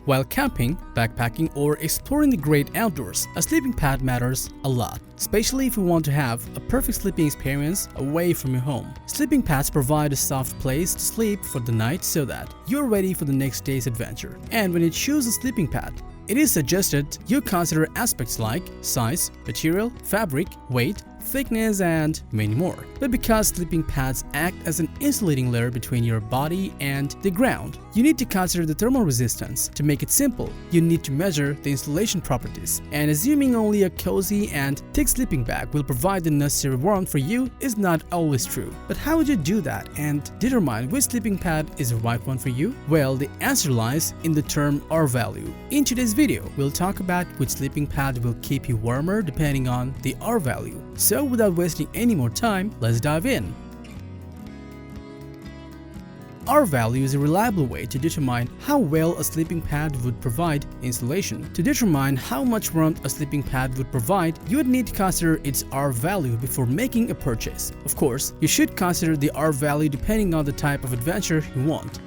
While camping, backpacking, or exploring the great outdoors, a sleeping pad matters a lot, especially if you want to have a perfect sleeping experience away from your home. Sleeping pads provide a soft place to sleep for the night so that you're ready for the next day's adventure. And when you choose a sleeping pad, it is suggested you consider aspects like size, material, fabric, weight, thickness, and many more. But because sleeping pads act as an insulating layer between your body and the ground, you need to consider the thermal resistance. To make it simple, you need to measure the insulation properties. And assuming only a cozy and thick sleeping bag will provide the necessary warmth for you is not always true. But how would you do that and determine which sleeping pad is the right one for you? Well, the answer lies in the term R value. In today's video, we'll talk about which sleeping pad will keep you warmer depending on the R value. So without wasting any more time, let's dive in. R value is a reliable way to determine how well a sleeping pad would provide insulation. To determine how much warmth a sleeping pad would provide, you would need to consider its R value before making a purchase. Of course, you should consider the R value depending on the type of adventure you want.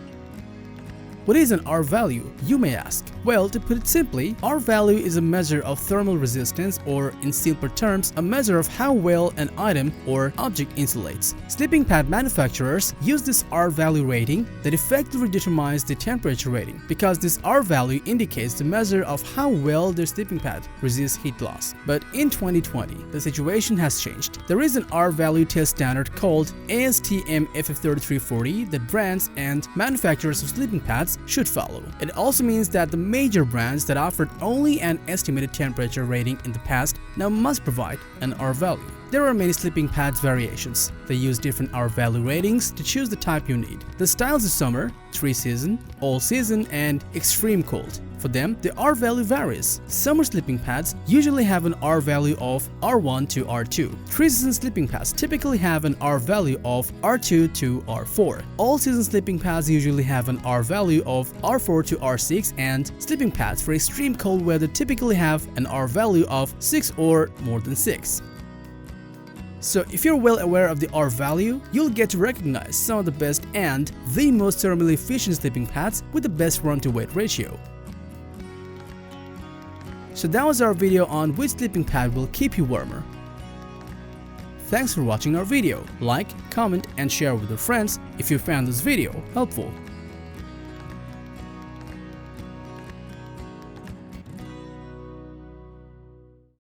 What is an R value, you may ask? Well, to put it simply, R value is a measure of thermal resistance, or in simpler terms, a measure of how well an item or object insulates. Sleeping pad manufacturers use this R value rating that effectively determines the temperature rating, because this R value indicates the measure of how well their sleeping pad resists heat loss. But in 2020, the situation has changed. There is an R value test standard called ASTM FF3340 that brands and manufacturers of sleeping pads should follow. It also means that the major brands that offered only an estimated temperature rating in the past now must provide an R value. There are many sleeping pads variations. They use different R value ratings to choose the type you need. The styles are summer, 3-season, all-season, and extreme cold. For them, the R value varies. Summer sleeping pads usually have an R value of R1 to R2. 3-season sleeping pads typically have an R value of R2 to R4. All-season sleeping pads usually have an R value of R4 to R6, and sleeping pads for extreme cold weather typically have an R value of 6 or more than 6. So if you're well aware of the R value, you'll get to recognize some of the best and the most thermally efficient sleeping pads with the best warmth to weight ratio. So that was our video on which sleeping pad will keep you warmer. Thanks for watching our video. Like, comment, and share with your friends if you found this video helpful.